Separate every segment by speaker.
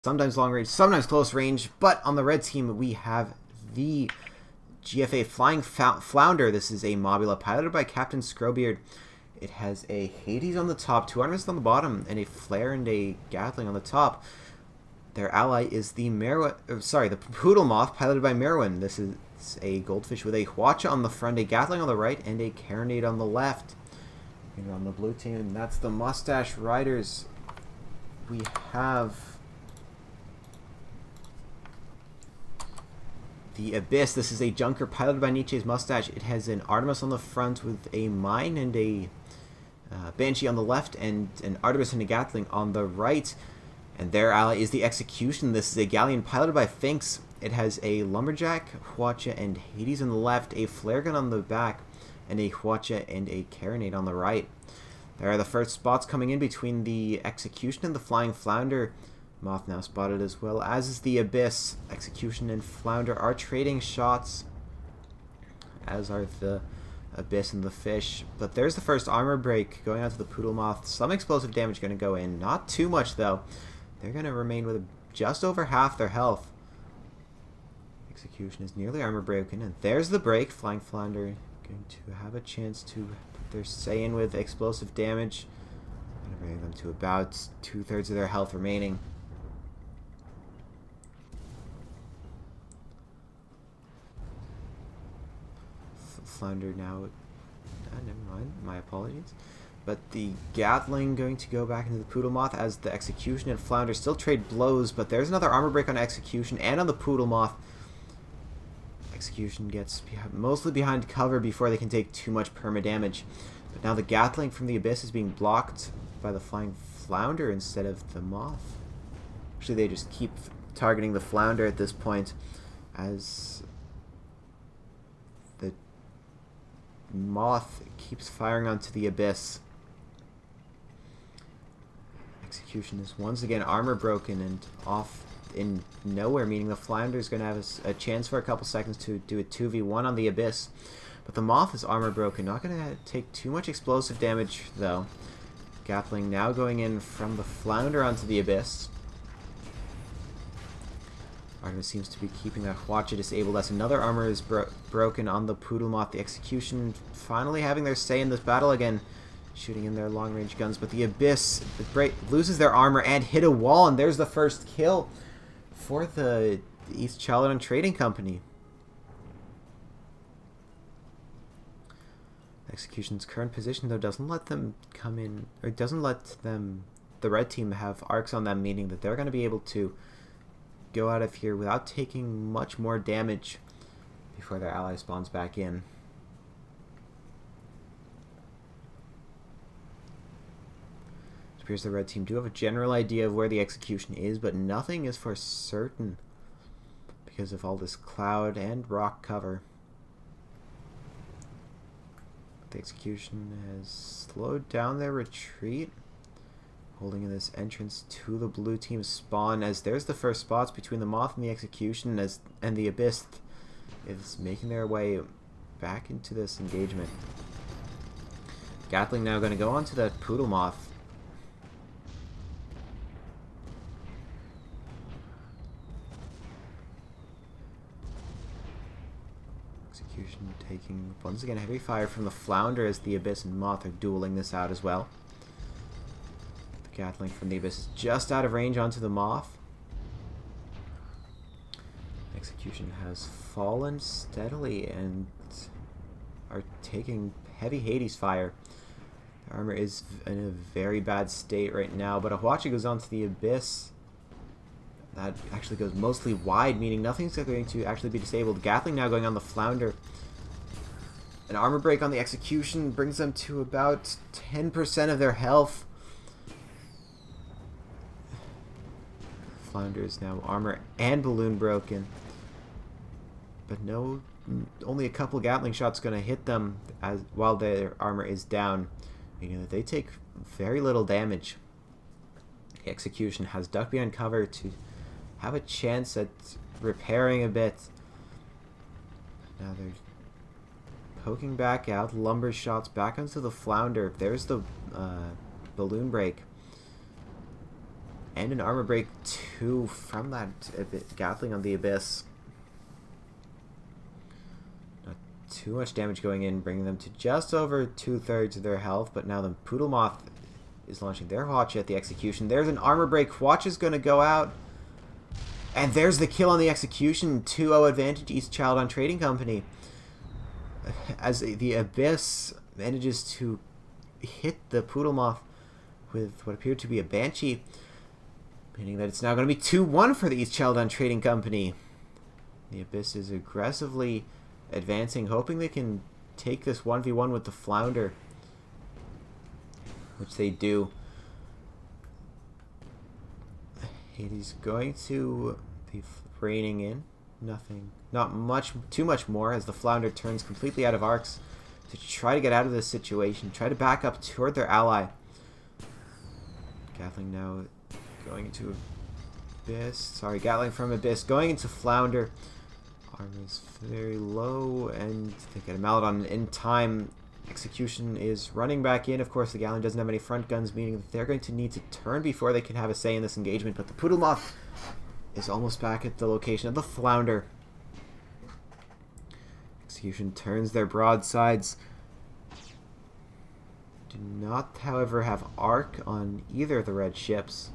Speaker 1: sometimes long range, sometimes close range, but on the red team we have the GFA Flying Flounder. This is a Mobula piloted by Captain Scrowbeard. It has a Hades on the top, 2 armors on the bottom, and a Flare and a Gatling on the top. Their ally is the the Poodle Moth, piloted by Merwin. This is a Goldfish with a Hwacha on the front, a Gatling on the right, and a Carronade on the left. And on the blue team, and that's the Mustache Ryders. We have the Abyss. This is a Junker piloted by Nietzsche's Mustache. It has an Artemis on the front with a Mine and a Banshee on the left, and an Artemis and a Gatling on the right. And their ally is the Execution. This is a Galleon piloted by Finks. It has a Lumberjack, Hwacha, and Hades on the left, a Flare Gun on the back, and a Hwacha and a Carronade on the right. There are the first spots coming in between the Execution and the Flying Flounder. Moth now spotted as well, as is the Abyss. Execution and Flounder are trading shots, as are the Abyss and the Fish. But there's the first armor break going out to the Poodle Moth. Some explosive damage going to go in. Not too much, though. They're going to remain with just over half their health. Execution is nearly armor broken. And there's the break. Flying Flounder going to have a chance to put their say in with explosive damage. Going to bring them to about 2/3 of their health remaining. Flounder now, never mind, my apologies. But the Gatling going to go back into the Poodle Moth, as the Execution and Flounder still trade blows, but there's another armor break on Execution and on the Poodle Moth. Execution gets mostly behind cover before they can take too much perma damage. But now the Gatling from the Abyss is being blocked by the Flying Flounder instead of the Moth. Actually, they just keep targeting the Flounder at this point, as the Moth keeps firing onto the Abyss. Execution is once again armor broken and off in nowhere, meaning the Flounder is going to have a chance for a couple seconds to do a 2v1 on the Abyss. But the Moth is armor broken, not going to take too much explosive damage though. Gatling now going in from the Flounder onto the Abyss. Artemis seems to be keeping that Hwacha disabled, as another armor is broken on the Poodle Moth. The Execution finally having their say in this battle again, shooting in their long-range guns. But the Abyss loses their armor and hit a wall, and there's the first kill for the East Charlton Trading Company. Execution's current position, though, doesn't let them come in, or doesn't let them, the red team, have arcs on them, meaning that they're going to be able to go out of here without taking much more damage before their ally spawns back in. It appears the red team do have a general idea of where the Execution is, but nothing is for certain because of all this cloud and rock cover. The Execution has slowed down their retreat, holding in this entrance to the blue team's spawn, as there's the first spots between the Moth and the Execution, and the Abyss is making their way back into this engagement. Gatling now going to go onto that Poodle Moth. Execution taking once again heavy fire from the Flounder, as the Abyss and Moth are dueling this out as well. Gatling from the Abyss is just out of range onto the Moth. Execution has fallen steadily and are taking heavy Hades fire. Their armor is in a very bad state right now, but a Hwacha goes onto the Abyss. That actually goes mostly wide, meaning nothing's going to actually be disabled. Gatling now going on the Flounder. An armor break on the Execution brings them to about 10% of their health. Flounder is now armor and balloon broken, but only a couple Gatling shots going to hit them while their armor is down, meaning that they take very little damage. The Execution has ducked behind cover to have a chance at repairing a bit. Now they're poking back out, lumber shots back onto the Flounder. There's the balloon break. And an armor break too from that Gatling on the Abyss. Not too much damage going in, bringing them to just over 2/3 of their health. But now the Poodle Moth is launching their Hwatch at the Execution. There's an armor break. Hwatch is going to go out. And there's the kill on the Execution. 2-0 advantage East Child on Trading Company. As the Abyss manages to hit the Poodle Moth with what appeared to be a Banshee, meaning that it's now going to be 2-1 for the East Child on Trading Company. The Abyss is aggressively advancing, hoping they can take this 1v1 with the Flounder, which they do. He's going to be reining in. Too much more, as the Flounder turns completely out of arcs to try to get out of this situation, try to back up toward their ally. Gatling now going into Abyss. Sorry, Gatling from Abyss going into Flounder. Armor is very low, and they get a Maladon in time. Execution is running back in. Of course, the Gatling doesn't have any front guns, meaning that they're going to need to turn before they can have a say in this engagement. But the Poodle Moth is almost back at the location of the Flounder. Execution turns their broadsides. Do not, however, have arc on either of the red ships.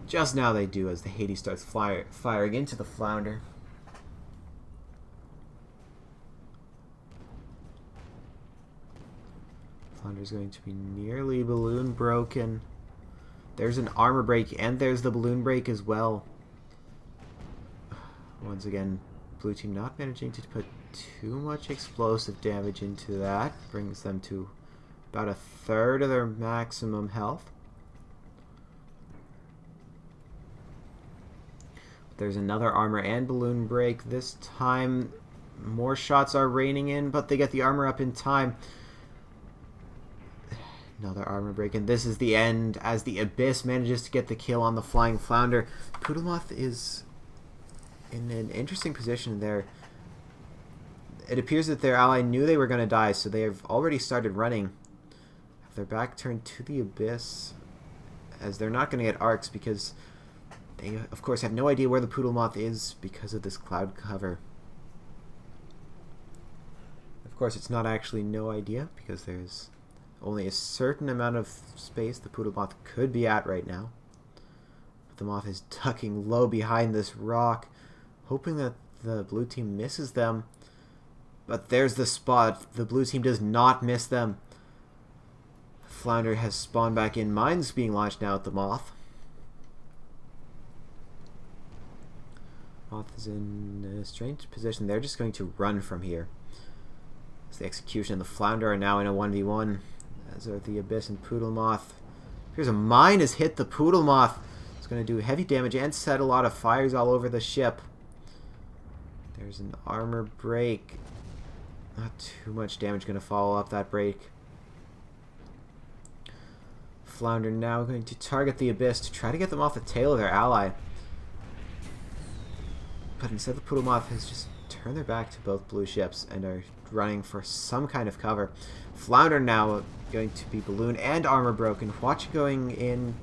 Speaker 1: Just now they do, as the Hades starts firing into the Flounder. Flounder's going to be nearly balloon broken. There's an armor break, and there's the balloon break as well. Once again, blue team not managing to put too much explosive damage into that. Brings them to about 1/3 of their maximum health. There's another armor and balloon break. This time, more shots are raining in, but they get the armor up in time. Another armor break, and this is the end, as the Abyss manages to get the kill on the Flying Flounder. Poodle Moth is in an interesting position there. It appears that their ally knew they were going to die, so they have already started running. Have their back turned to the Abyss, as they're not going to get arcs, because they, of course, have no idea where the Poodle Moth is because of this cloud cover. Of course, it's not actually no idea, because there's only a certain amount of space the Poodle Moth could be at right now. But the Moth is ducking low behind this rock, hoping that the blue team misses them. But there's the spot. The blue team does not miss them. Flounder has spawned back in. Mines being launched now at the Moth. Moth is in a strange position. They're just going to run from here. As the Execution and the Flounder are now in a 1v1. As are the Abyss and Poodle Moth. Here's a mine has hit the Poodle Moth. It's going to do heavy damage and set a lot of fires all over the ship. There's an armor break. Not too much damage going to follow up that break. Flounder now going to target the Abyss to try to get them off the tail of their ally. But instead the Poodle Moth has just turned their back to both blue ships and are running for some kind of cover. Flounder now going to be balloon and armor broken. Hwatch going in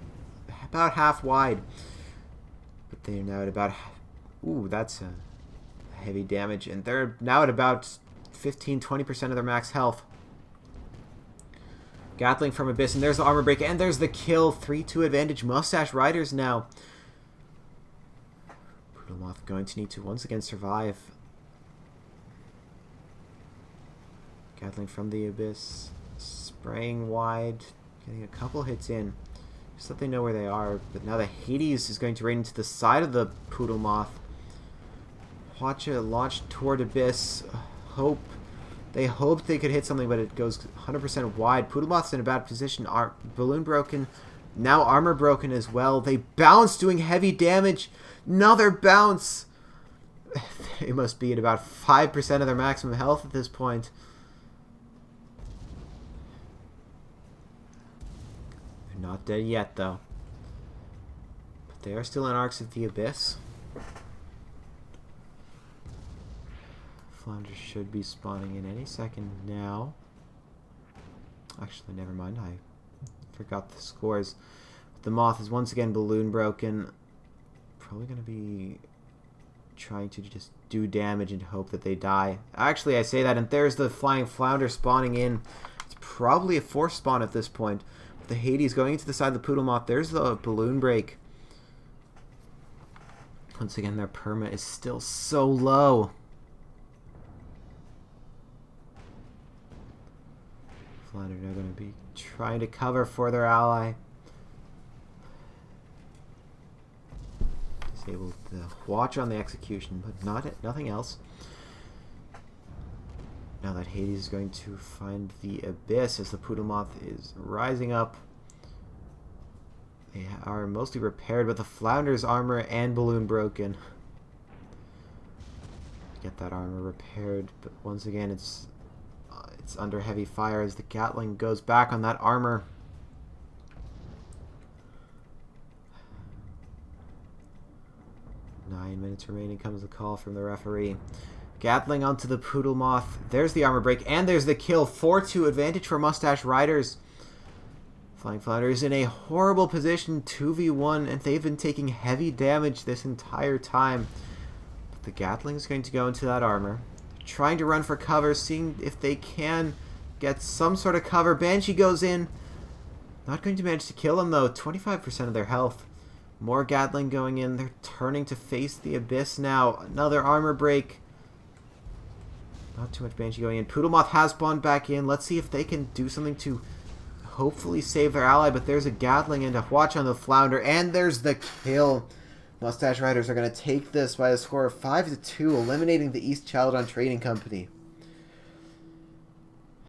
Speaker 1: about half wide. But they're now at about... Ooh, that's a heavy damage. And they're now at about 15-20% of their max health. Gatling from Abyss, and there's the armor break, and there's the kill. 3-2 advantage. Mustache Ryders now. Poodle Moth going to need to once again survive. Gatling from the Abyss, spraying wide, getting a couple hits in, just so they know where they are. But now the Hades is going to rain into the side of the Poodle Moth. Hwatch launched toward Abyss. They hoped they could hit something, but it goes 100% wide. Poodle Moth's in a bad position. Balloon broken. Now armor broken as well. They bounce, doing heavy damage. Another bounce. They must be at about 5% of their maximum health at this point. They're not dead yet, though. But they are still in arcs of the Abyss. Flounder should be spawning in any second now. Actually, never mind. I forgot the scores. The Moth is once again balloon broken. Probably going to be trying to just do damage and hope that they die. Actually, I say that, and there's the Flying Flounder spawning in. It's probably a force spawn at this point. With the Hades going into the side of the Poodle Moth. There's the balloon break. Once again, their perma is still so low. Flounder now going to be trying to cover for their ally. Able to watch on the execution, but nothing else. Now that Hades is going to find the Abyss as the Poodle Moth is rising up. They are mostly repaired, but the Flounder's armor and balloon broken. Get that armor repaired, but once again it's under heavy fire as the Gatling goes back on that armor. Nine minutes remaining comes the call from the referee. Gatling onto the Poodle Moth. There's the armor break, and there's the kill. 4-2 advantage for Mustache Ryders. Flying Flounder is in a horrible position, 2v1, and they've been taking heavy damage this entire time. But the Gatling is going to go into that armor, trying to run for cover, seeing if they can get some sort of cover. Banshee goes in. Not going to manage to kill him, though. 25% of their health. More Gatling going in. They're turning to face the Abyss now. Another armor break. Not too much Banshee going in. Poodle Moth has spawned back in. Let's see if they can do something to hopefully save their ally. But there's a Gatling and a watch on the Flounder. And there's the kill. Mustache Ryders are going to take this by a score of 5-2, eliminating the East Chaldon Trading Company.